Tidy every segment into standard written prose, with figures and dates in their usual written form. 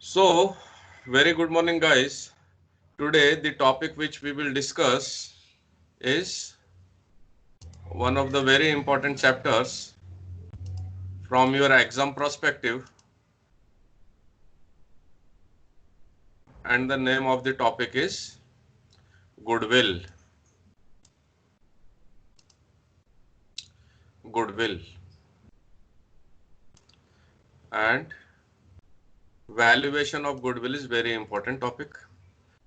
So, very good morning, guys. Today, the topic which we will discuss is one of the very important chapters from your exam perspective, and the name of the topic is goodwill. Goodwill and valuation of goodwill is very important topic.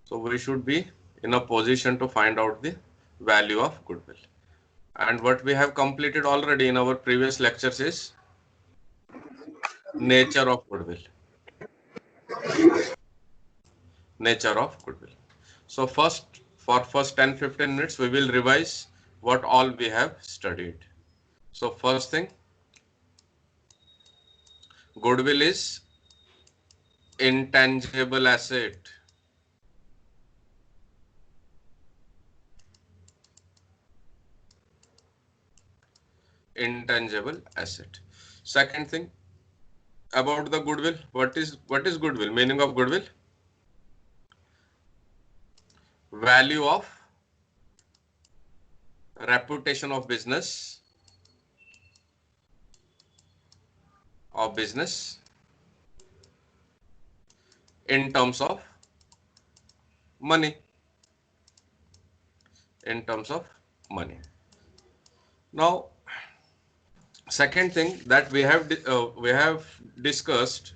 So, we should be in a position to find out the value of goodwill. And what we have completed already in our previous lectures is nature of goodwill. Nature of goodwill. So for first 10-15 minutes, we will revise what all we have studied. So first thing, goodwill is intangible asset. Intangible asset. Second thing about the goodwill, what is goodwill? Meaning of goodwill? Value of reputation of business in terms of money. In terms of money. Now, second thing that we have discussed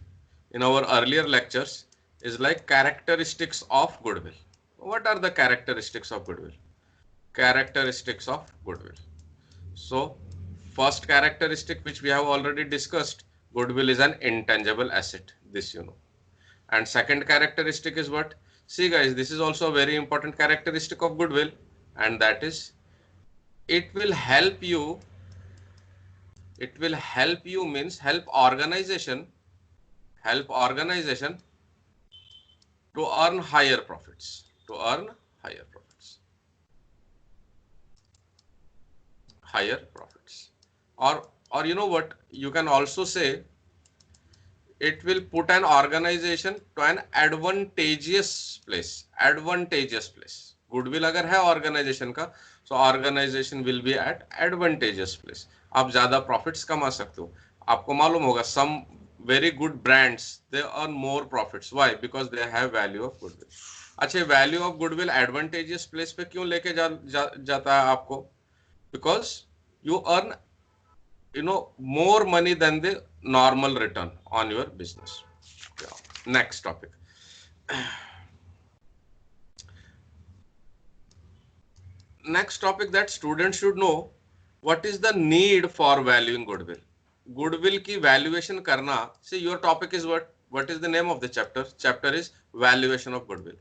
in our earlier lectures is like characteristics of goodwill. What are the characteristics of goodwill? Characteristics of goodwill. So, first characteristic which we have already discussed, goodwill is an intangible asset. This you know. And second characteristic is what? See guys, this is also a very important characteristic of goodwill, and that is it will help you means help organization to earn higher profits or you know what, you can also say it will put an organization to an advantageous place. Goodwill अगर है organization का, so organization will be at advantageous place. आप ज़्यादा profits कमा सकते हो. आपको मालूम होगा some very good brands they earn more profits. Why? Because they have value of goodwill. अच्छा, value of goodwill advantageous place पे क्यों लेके जाता है आपको? Because you earn more money than the normal return on your business. Yeah. Next topic. Next topic that students should know, what is the need for valuing goodwill? Goodwill की valuation करना. See, your topic is what is the name of the chapter is valuation of goodwill.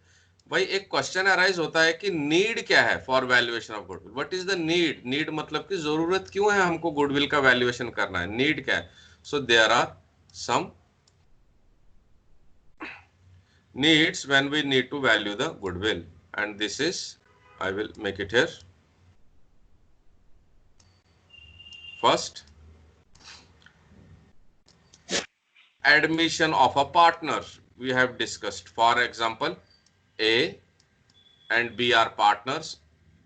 भाई एक question arise होता है कि need क्या है for valuation of goodwill. What is the need मतलब कि जरूरत क्यों है हमको गुडविल का वैल्यूएशन करना है, नीड क्या है? So there are some needs when we need to value the goodwill, and this is, I will make it here. First, admission of a partner we have discussed. For example, A and B are partners,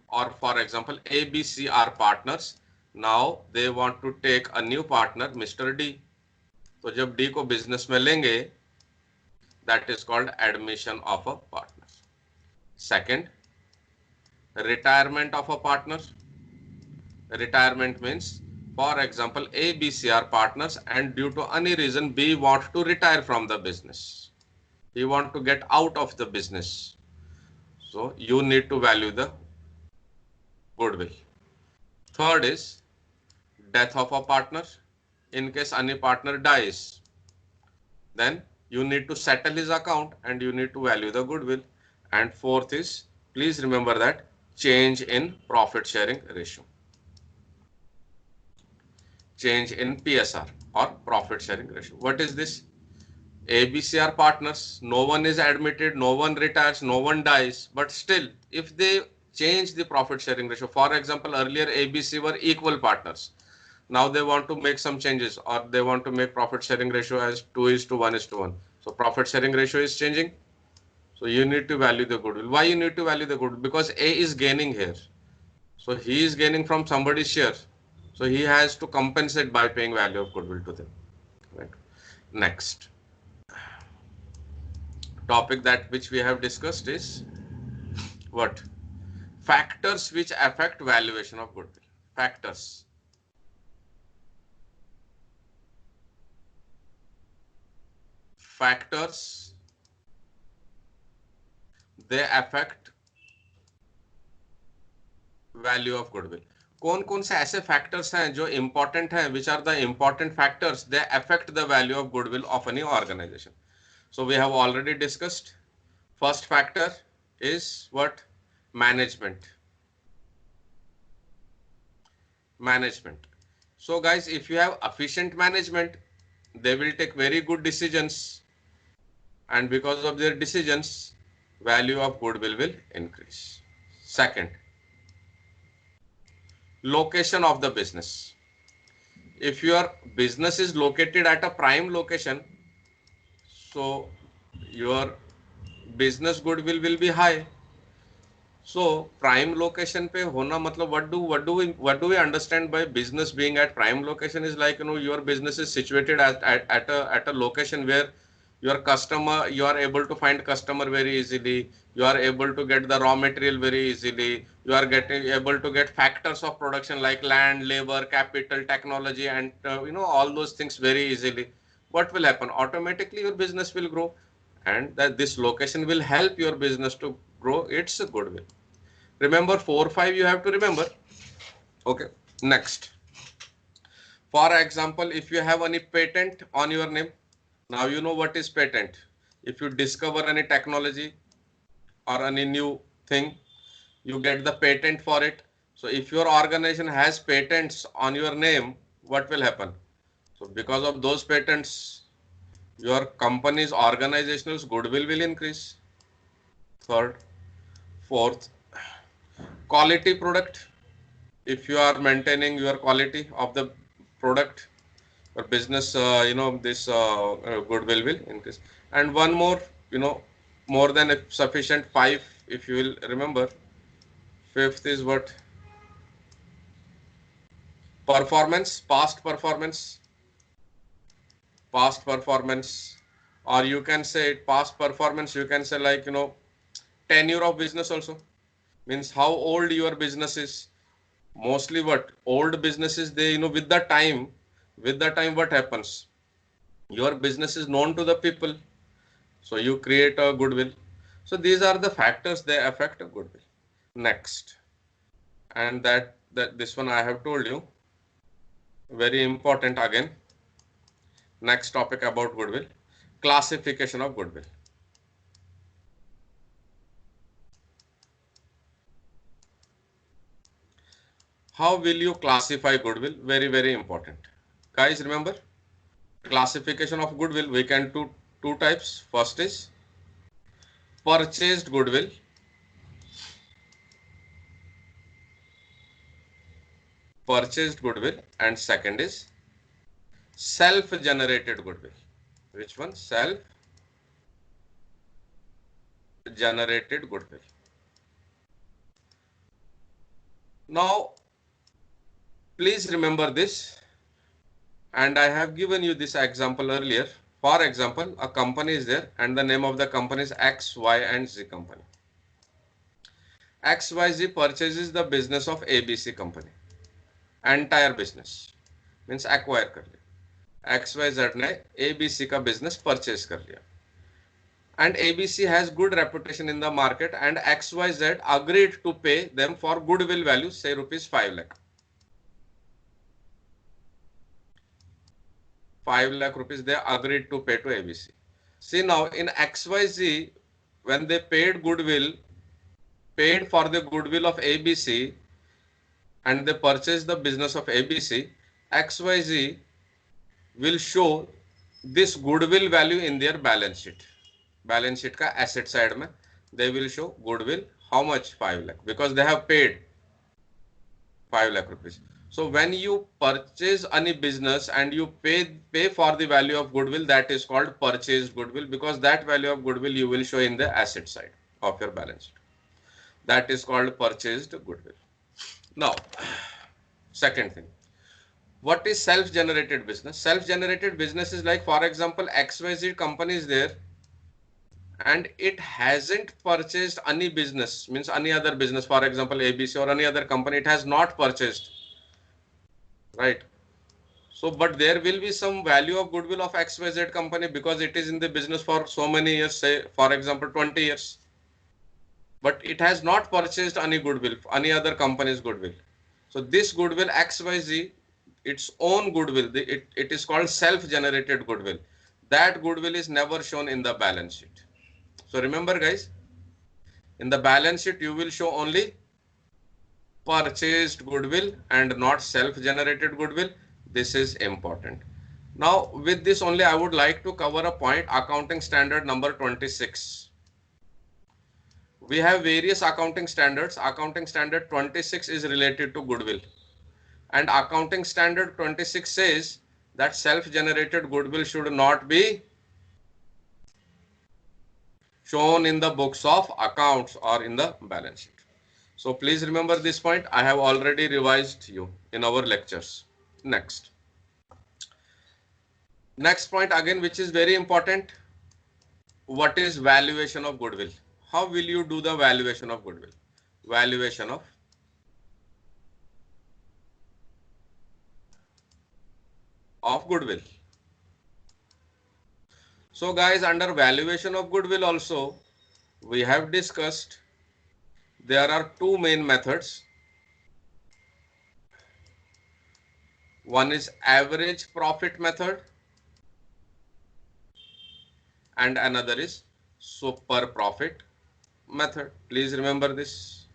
or for example A, B, C are partners. Now they want to take a new partner, Mr. D. तो जब D को business में लेंगे, that is called admission of a partner. Second, retirement of a partner. Retirement means, for example, A, B, C are partners, and due to any reason B wants to retire from the business. He wants to get out of the business. So you need to value the goodwill. Third is death of a partner. In case any partner dies, then you need to settle his account and you need to value the goodwill. And fourth is, please remember that, change in profit sharing ratio. Change in PSR or profit sharing ratio. What is this? A, B, C are partners. No one is admitted, no one retires, no one dies. But still, if they change the profit sharing ratio, for example, earlier A, B, C were equal partners. Now they want to make some changes, or they want to make profit sharing ratio as 2:1:1. So profit sharing ratio is changing. So you need to value the goodwill. Why you need to value the goodwill? Because A is gaining here. So he is gaining from somebody's share. So he has to compensate by paying value of goodwill to them. Right. Next topic that which we have discussed is what? Factors which affect valuation of goodwill. Factors. Factors, they affect value of goodwill. कौन कौन से ऐसे factors हैं जो important हैं, which are the important factors they affect the value of goodwill of any organisation. So we have already discussed. First factor is what? Management. Management. So guys, if you have efficient management, they will take very good decisions, and because of their decisions, value of goodwill will increase. Second, location of the business. If your business is located at a prime location, so your business goodwill will be high. So prime location पे होना मतलब what do we understand by business being at prime location is like, your business is situated at a location where your customer, you are able to find customer very easily, you are able to get the raw material very easily, you are able to get factors of production like land, labor, capital, technology, and all those things very easily. What will happen? Automatically your business will grow, and that this location will help your business to grow its goodwill. Remember 4, 5 you have to remember. Okay, next. For example, if you have any patent on your name, now you know what is patent. If you discover any technology or any new thing, you get the patent for it. So if your organization has patents on your name, what will happen? So because of those patents, your company's organizational goodwill will increase. Third, fourth, quality product. If you are maintaining your quality of the product or business, this goodwill will increase. And one more, more than sufficient. 5, if you will remember. Fifth is what? Performance, past performance. Past performance, or you can say past performance, you can say like, tenure of business also. Means how old your business is. Mostly what? Old businesses, they, with the time what happens? Your business is known to the people. So you create a goodwill. So these are the factors, they affect a goodwill. Next. And that this one I have told you. Very important again. Next topic about goodwill. Classification of goodwill. How will you classify goodwill? Very, very important. Guys, remember, classification of goodwill, we can do two types. First is purchased goodwill. Purchased goodwill, and second is self-generated goodwill. Which one? Self-generated goodwill. Now, please remember this, and I have given you this example earlier. For example, a company is there and the name of the company is X, Y and Z company. XYZ purchases the business of ABC company. Entire business means acquire कर लिया. XYZ ने ABC का business purchase कर लिया. And ABC has good reputation in the market, and XYZ agreed to pay them for goodwill value, say rupees 5 lakh. 5 lakh rupees they agreed to pay to ABC. See now in XYZ, when they paid for the goodwill of ABC and they purchased the business of ABC, XYZ will show this goodwill value in their balance sheet. Balance sheet ka asset side mein they will show goodwill. How much? 5 lakh, because they have paid 5 lakh rupees. So when you purchase any business and you pay for the value of goodwill, that is called purchased goodwill, because that value of goodwill you will show in the asset side of your balance sheet. That is called purchased goodwill. Now, second thing, what is self-generated business? Self-generated business is like, for example, XYZ company is there and it hasn't purchased any business, means any other business, for example, ABC or any other company, it has not purchased, right? So, but there will be some value of goodwill of XYZ company because it is in the business for so many years, say, for example, 20 years. But it has not purchased any goodwill, any other company's goodwill. So this goodwill XYZ, its own goodwill, it is called self-generated goodwill. That goodwill is never shown in the balance sheet. So remember guys, in the balance sheet, you will show only purchased goodwill and not self-generated goodwill. This is important. Now, with this only, I would like to cover a point, accounting standard number 26. We have various accounting standards. Accounting standard 26 is related to goodwill. And accounting standard 26 says that self-generated goodwill should not be shown in the books of accounts or in the balance sheet. So please remember this point. I have already revised you in our lectures. Next point again, which is very important. What is valuation of goodwill? How will you do the valuation of goodwill? Valuation of goodwill. So guys, under valuation of goodwill also, we have discussed there are two main methods. One is average profit method and another is super profit method. Please remember this.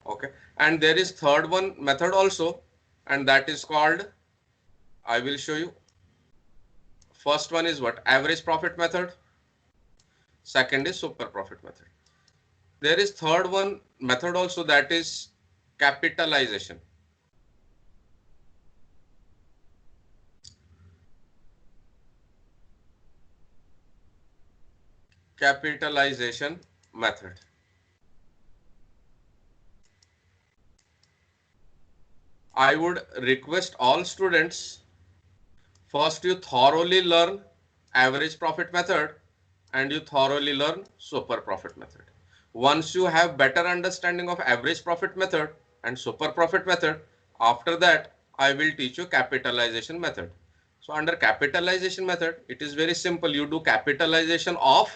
Okay. And there is third one method also, and that is called, I will show you. First one is what? Average profit method. Second is super profit method. There is third one method also, that is capitalization. Capitalization method. I would request all students, first you thoroughly learn average profit method and you thoroughly learn super profit method. Once you have better understanding of average profit method and super profit method, after that I will teach you capitalization method. So under capitalization method, it is very simple. You do capitalization of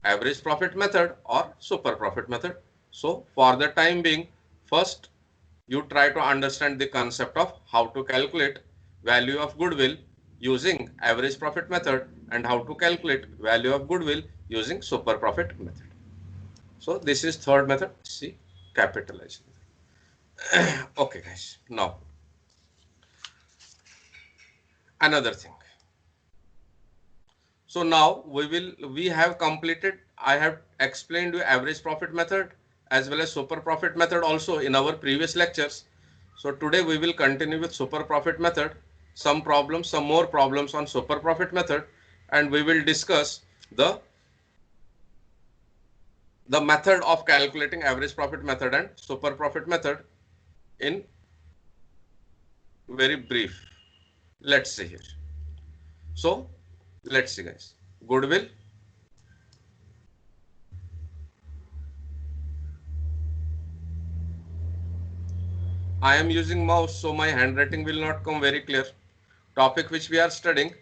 average profit method or super profit method. So for the time being, first you try to understand the concept of how to calculate value of goodwill using average profit method and how to calculate value of goodwill using super profit method. So this is third method, see, capitalization. Okay guys, now another thing. So now we have completed, I have explained you average profit method as well as super profit method also in our previous lectures. So today we will continue with super profit method, some more problems on super profit method, and we will discuss the method of calculating average profit method and super profit method in very brief. Let's see here. So let's see guys, goodwill. I am using mouse, so my handwriting will not come very clear. Topic which we are studying,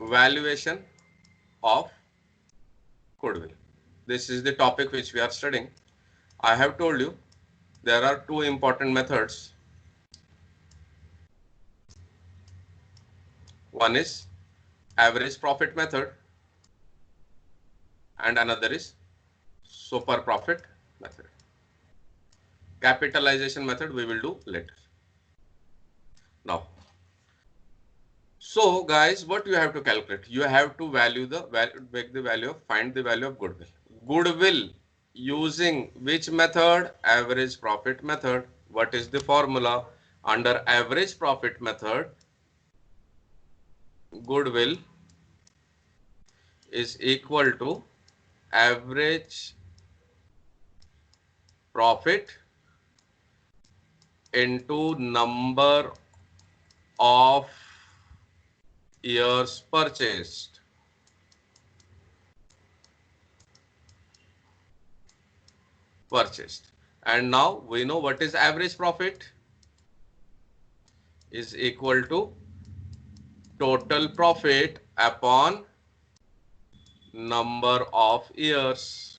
valuation of goodwill. This is the topic which we are studying. I have told you there are two important methods. One is average profit method and another is super profit method. Capitalization method we will do later. Now, so guys, what you have to calculate? You have to find the value of goodwill. Goodwill using which method? Average profit method. What is the formula? Under average profit method, goodwill is equal to average profit into number of years purchased. And now we know what is average profit is equal to total profit upon number of years.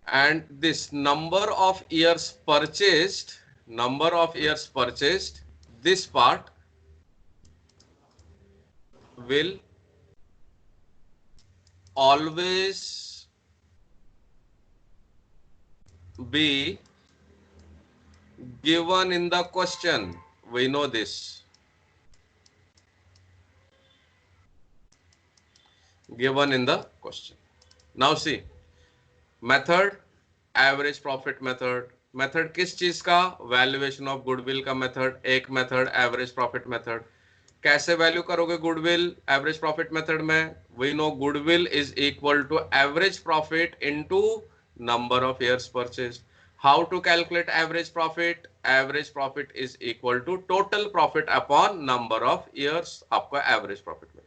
And this number of years purchased, this part will always be given in the question. We know this. Given in the question. Now see, method average profit method किस चीज का? Valuation of goodwill का method एक method, average profit method. कैसे value करोगे goodwill average profit method में? We know goodwill is equal to average profit into number of years purchase. How to calculate average profit? Average profit is equal to total profit upon number of years. आपका average profit में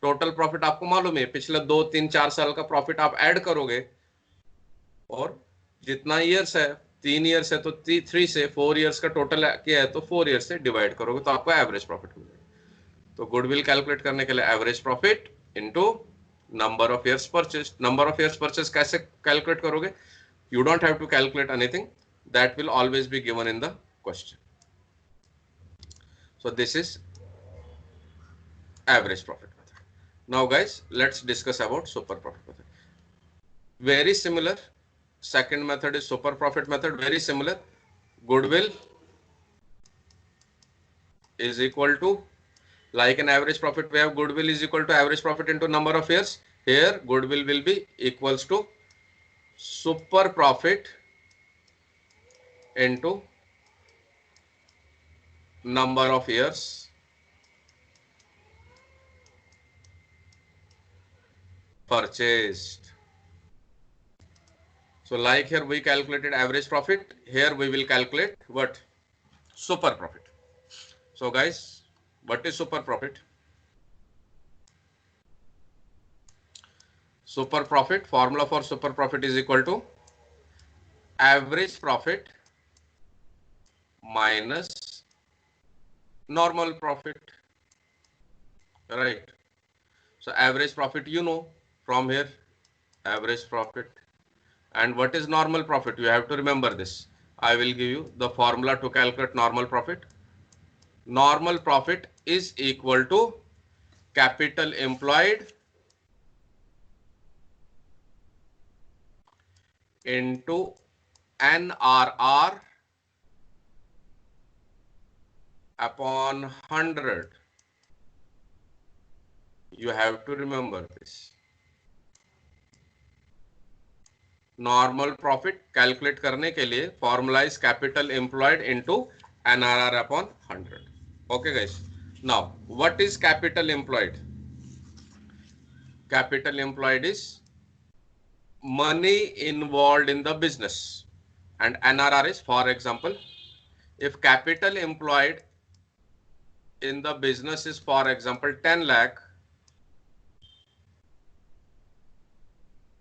total profit आपको मालूम है, पिछले 2, 3, 4 साल का profit आप add करोगे और जितना ईयर्स है, 3 ईयर्स है तो 3 से 4 ईयर्स का टोटल क्या है तो 4 ईयर्स से डिवाइड करोगे तो आपको एवरेज प्रॉफिट मिलेगा। तो गुडविल कैलकुलेट करने के लिए average profit into number of years purchase. Number of years purchase कैसे कैलकुलेट करोगे? You don't have to calculate anything, that will always be given in the question. So this is average profit method. Now guys let's discuss about super profit method. Very similar. Second method is super profit method, very similar. Goodwill is equal to, like an average profit, we have goodwill is equal to average profit into number of years. Here goodwill will be equals to super profit into number of years purchased. So like here we calculated average profit, here we will calculate what? Super profit. So guys, what is super profit? Super profit, formula for super profit is equal to average profit minus normal profit, right? So average profit, you know from here, average profit. And what is normal profit? You have to remember this. I will give you the formula to calculate normal profit. Normal profit is equal to capital employed into NRR upon 100. You have to remember this. Normal profit calculate करने के लिए formula is capital employed into NRR upon 100. Okay guys, now what is capital employed? Capital employed is money involved in the business and NRR is, for example, if capital employed in the business is, for example, 10 lakh,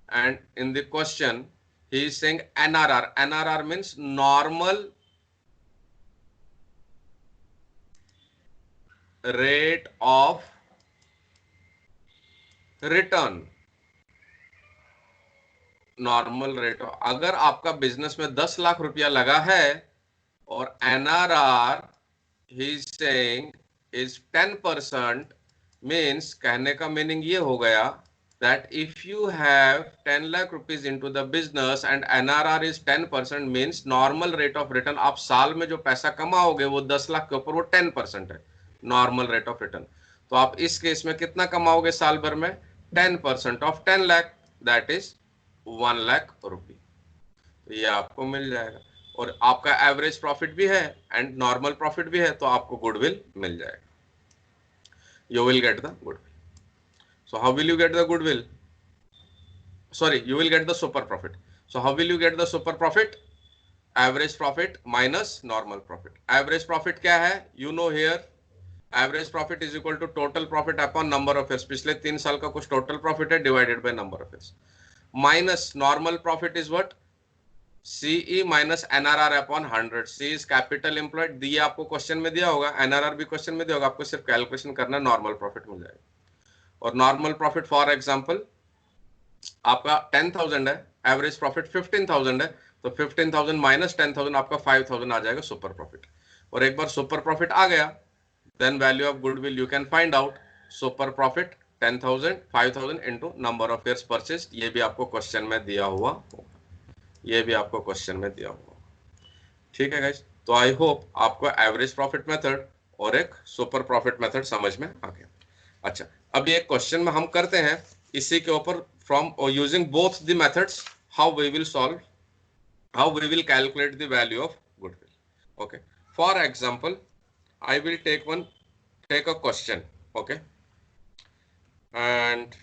and in the question he is saying NRR. NRR means normal rate of return. Normal rate. अगर आपका business में 10 लाख रुपया लगा है और NRR he is saying is 10%, means कहने का meaning ये हो गया that if you have 10 lakh rupees into the business and NRR is 10%, means normal rate of return, आप साल में जो पैसा कमाओगे वो 10 लाख के ऊपर वो 10% है नॉर्मल रेट ऑफ रिटर्न। तो आप इस केस में कितना कमाओगे साल भर में? 10% of 10 lakh, that is 1 lakh rupee. तो ये आपको मिल जाएगा, और आपका एवरेज प्रॉफिट भी है एंड नॉर्मल प्रॉफिट भी है, तो आपको गुडविल मिल जाएगा। You will get the goodwill. So how will you get the goodwill? Sorry, you will get the super profit. So how will you get the super profit? Average profit minus normal profit. Average profit क्या है? You know here, average profit is equal to total profit upon number of years. पिछले 3 साल का कुछ total profit है divided by number of years. Minus normal profit is what? CE minus NRR upon 100. C is capital employed. दिए आपको question में दिया होगा, NRR भी क्वेश्चन में दिया होगा, आपको सिर्फ कैलकुलेशन करना, नॉर्मल प्रॉफिट मिल जाएगा। और नॉर्मल प्रॉफिट फॉर एग्जांपल आपका 10,000 है, एवरेज प्रॉफिट 15,000 है, तो 15,000 माइनस 10,000 आपका 5,000 आ जाएगा सुपर प्रॉफिट। और एक बार सुपर प्रॉफिट आ गया, then value of goodwill you can find out. Super profit 10,000 5,000 into number of years purchase, ये भी आपको क्वेश्चन में दिया हुआ होगा, ये भी आपको क्वेश्चन में दिया हुआ। ठीक है गाइस, तो आई होप आपको एवरेज प्रॉफिट मेथड और एक सुपर प्रॉफिट मेथड समझ में आ गया। अच्छा, अभी एक क्वेश्चन में हम करते हैं इसी के ऊपर, from using both the methods, how we will solve, how we will calculate the value of goodwill. Okay, for example I will take a question, okay, and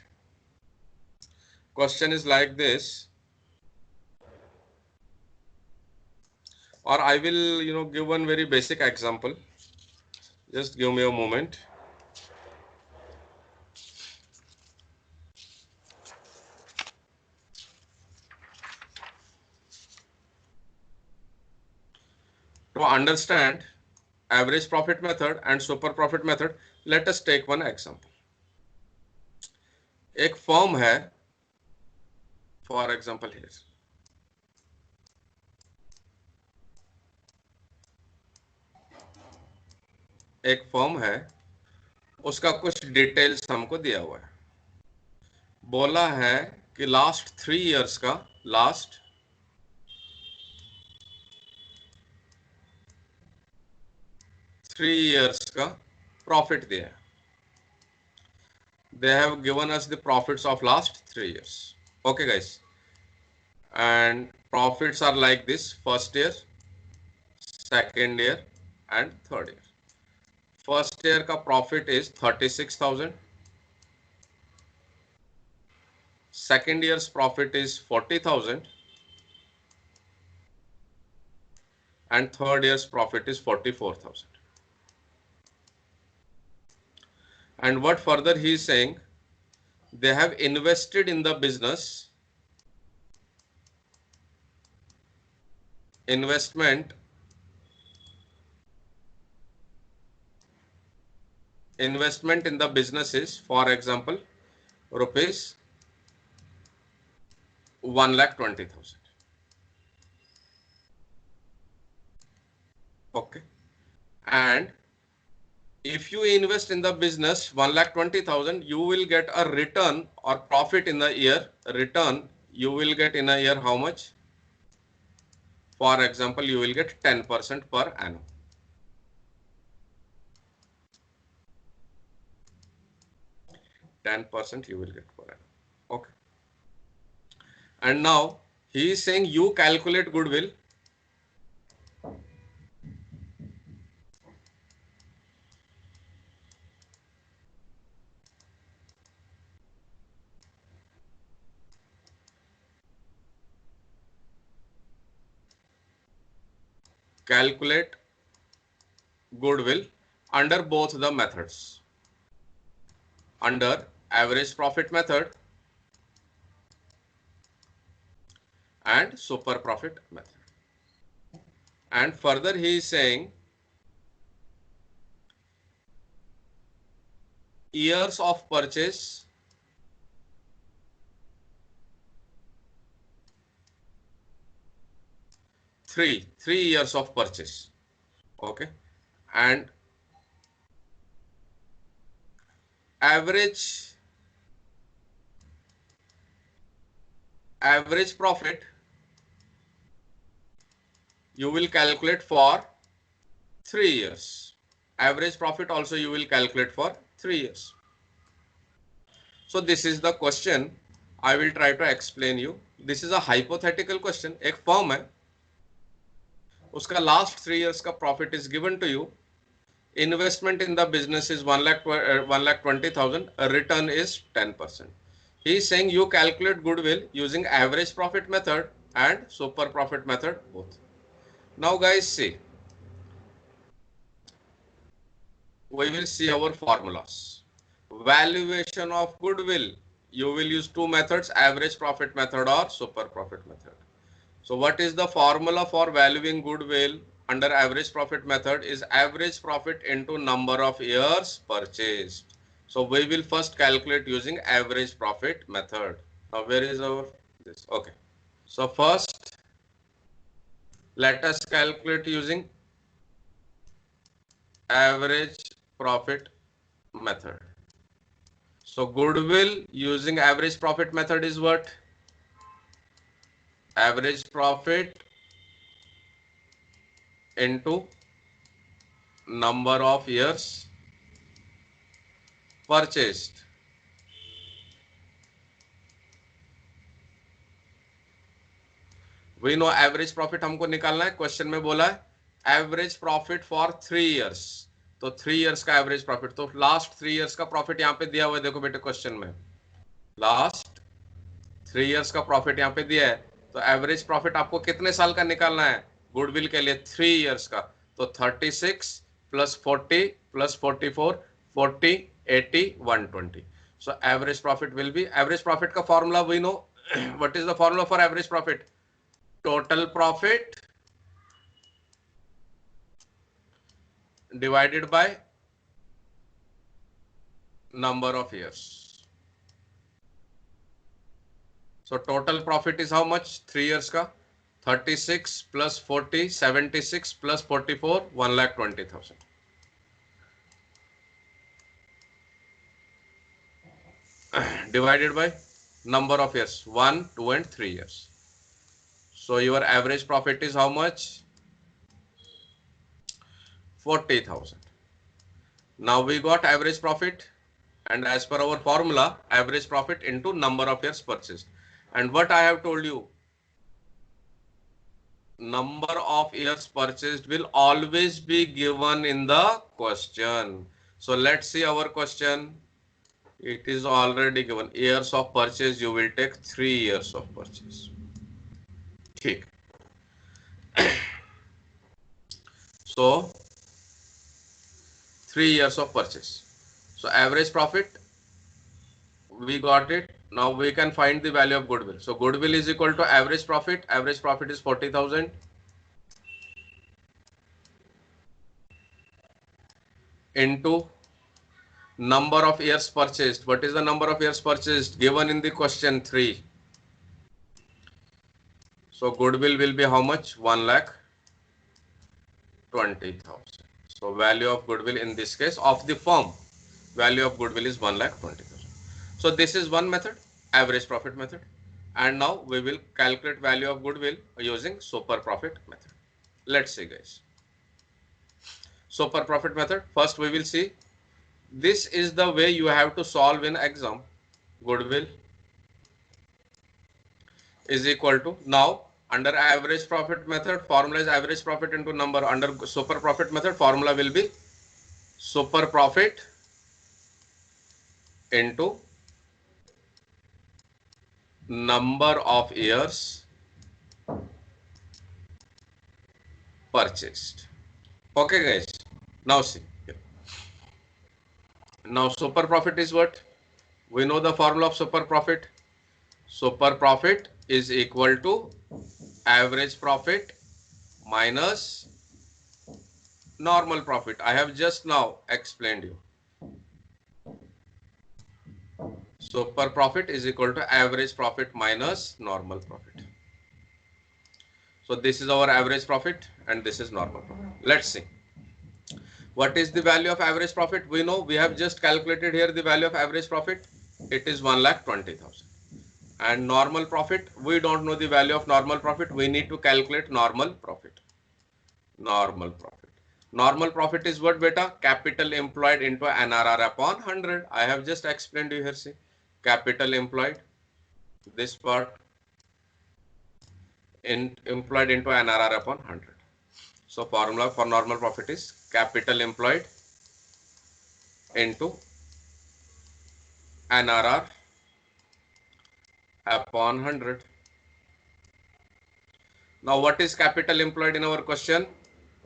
question is like this, or I will give one very basic example. Just give me a moment. To understand average profit method and super profit method, let us take one example. एक firm है, for example here, एक firm है, उसका कुछ details हमको दिया हुआ है। बोला है कि लास्ट 3 इयर्स का, लास्ट 3 इयर्स का प्रॉफिट दिया है। They have given us the profits of last 3 years. Okay guys, and profits are like this: first year, second year and third year. First year का profit is 36,000, second year's profit is 40,000 and third year's profit is 44,000. And what further he is saying, they have invested in the business, investment in the business is, for example, rupees 1,20,000. Okay, and if you invest in the business 1,20,000, you will get a return or profit in the year. Return you will get in a year how much? For example, you will get 10% per annum. You will get per annum. Okay. And now he is saying you calculate goodwill. Calculate goodwill under both the methods, under average profit method and super profit method. And further he is saying years of purchase, three years of purchase. Okay, and average profit you will calculate for 3 years. Average profit also you will calculate for 3 years. So this is the question. I will try to explain you. This is a hypothetical question. एक firm है, उसका last 3 years का profit is given to you. Investment in the business is 1,20,000. Return is 10%. He is saying you calculate goodwill using average profit method and super profit method both. Now guys, see, we will see our formulas. Valuation of goodwill, you will use two methods, average profit method or super profit method. So what is the formula for valuing goodwill under average profit method is average profit into number of years purchased. So we will first calculate using average profit method. Now where is our this? Okay. So first let us calculate using average profit method. So goodwill using average profit method is what? Average profit into number of years purchased. We know average profit हमको निकालना है. Question में बोला है average profit for 3 years. तो 3 years का average profit, तो last 3 years का प्रॉफिट यहाँ पे दिया हुआ है. देखो बेटे क्वेश्चन में लास्ट 3 इयर्स का प्रॉफिट यहाँ पे दिया है. तो एवरेज प्रॉफिट आपको कितने साल का निकालना है गुडविल के लिए? 3 इयर्स का. तो 36 plus 40 plus 44 40 80 120. So average profit will be, average profit का formula we know. What is the formula for average profit? Total profit divided by number of years. So total profit is how much? 3 years ka 36 plus 40 76 plus 44 1,20,000. Divided by number of years 1 2 and 3 years. So your average profit is how much? 40,000. Now we got average profit, and as per our formula, average profit into number of years purchased. And what I have told you, number of years purchased will always be given in the question. So let's see our question. It is already given. Years of purchase, you will take 3 years of purchase. ठीक. So 3 years of purchase. So average profit we got it. Now we can find the value of goodwill. So goodwill is equal to average profit. Average profit is 40,000 into number of years purchased. What is the number of years purchased given in the question 3? So goodwill will be how much? 1,20,000. So value of goodwill in this case of the firm, value of goodwill is 1,20,000. So this is one method, average profit method. And now we will calculate value of goodwill using super profit method. Let's see guys. Super profit method. First we will see. This is the way you have to solve in exam. Goodwill is equal to, now under average profit method, formula is average profit into number. Under super profit method, formula will be super profit into number of years purchased. Okay guys, now see. Now super profit is what? We know the formula of super profit. Super profit is equal to average profit minus normal profit. I have just now explained you. Super profit is equal to average profit minus normal profit. So this is our average profit and this is normal profit. Let's see. What is the value of average profit? We know, we have just calculated here the value of average profit. It is 1,20,000. And normal profit, we don't know the value of normal profit. We need to calculate normal profit. Normal profit. Normal profit is what, beta? Capital employed into NRR upon 100. I have just explained you here. See, capital employed, this part, employed into NRR upon 100. So formula for normal profit is capital employed into NRR upon 100. Now what is capital employed in our question?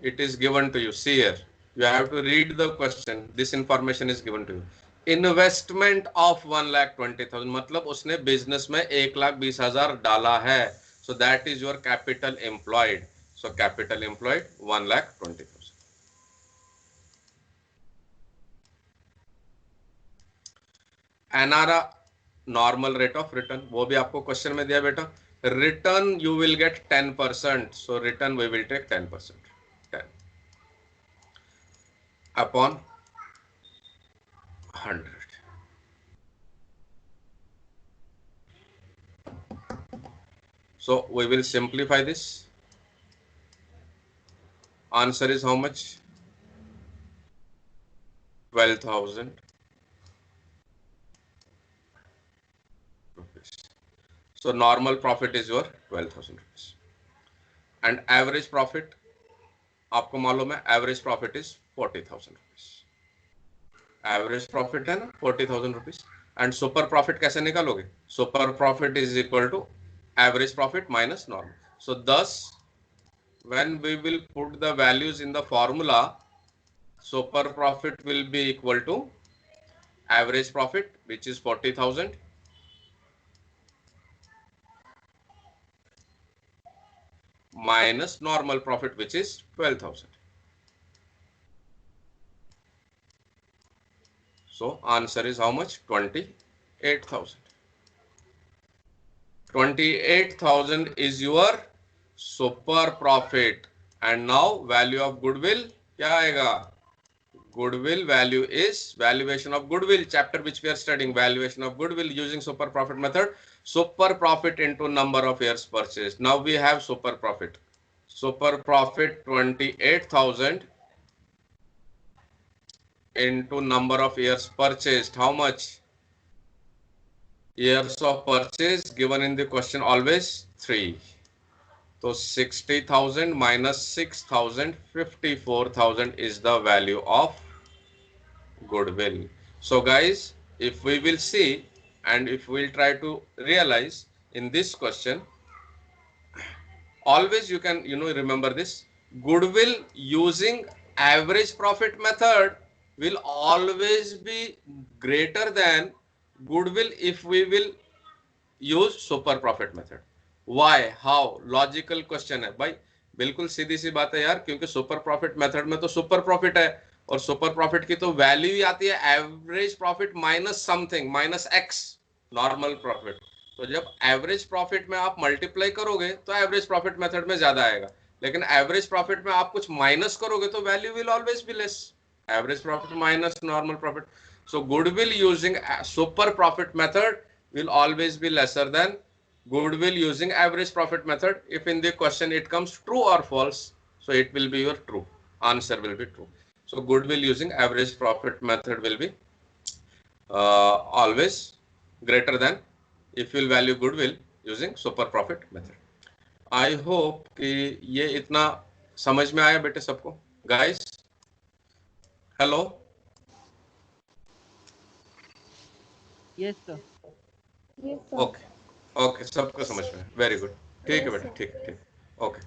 It is given to you. See here. You have to read the question. This information is given to you. Investment of 1,20,000 मतलब उसने business में 1,20,000 डाला है. So that is your capital employed. So capital employed 1,20,000. NRR normal rate of return वो भी आपको question में दिया बेटा. Return you will get 10%. So return we will take 10%. 10 upon 100. So we will simplify this. Answer is how much? 12,000 rupees. So normal profit is your 12,000 rupees. And average profit, आपको मालूम है average profit is 40,000 rupees. Average profit है ना 40,000 rupees. And super profit कैसे निकालोगे? Super profit is equal to average profit minus normal. So thus, when we will put the values in the formula, super profit will be equal to average profit, which is 40,000, minus normal profit, which is 12,000. So answer is how much? 28,000. 28,000 is your super profit. And now value of goodwill क्या आएगा? Goodwill value is valuation of goodwill, chapter which we are studying, valuation of goodwill using super profit method. Super profit into number of years purchased. Now we have super profit. Super profit 28,000 into number of years purchased. How much? Years of purchase given in the question always 3. So 60,000 minus 6,000, 54,000 is the value of goodwill. So guys, if we will see and if we'll try to realize in this question, always you can remember this, goodwill using average profit method will always be greater than goodwill if we will use super profit method. Why, how? Logical question है भाई, बिल्कुल सीधी सी बात है यार, क्योंकि super profit method में तो super profit है और सुपर प्रॉफिट की तो वैल्यू ही आती है average profit minus something minus x normal profit. तो जब एवरेज प्रॉफिट में आप मल्टीप्लाई करोगे तो एवरेज प्रॉफिट मेथड में ज्यादा आएगा, लेकिन एवरेज प्रॉफिट में आप कुछ माइनस करोगे तो value will always be less. Average profit minus normal profit. So goodwill using super profit method will always be lesser than goodwill using average profit method. If in the question it comes true or false, so it will be your true. Answer will be true. So goodwill using average profit method will be always greater than if you will value goodwill using super profit method. I hope कि ये इतना समझ में आया बेटे सबको. Guys, hello. Yes sir. Okay okay, सबको समझ में. Very good. ठीक है बेटा, ठीक है, ठीक. ओके.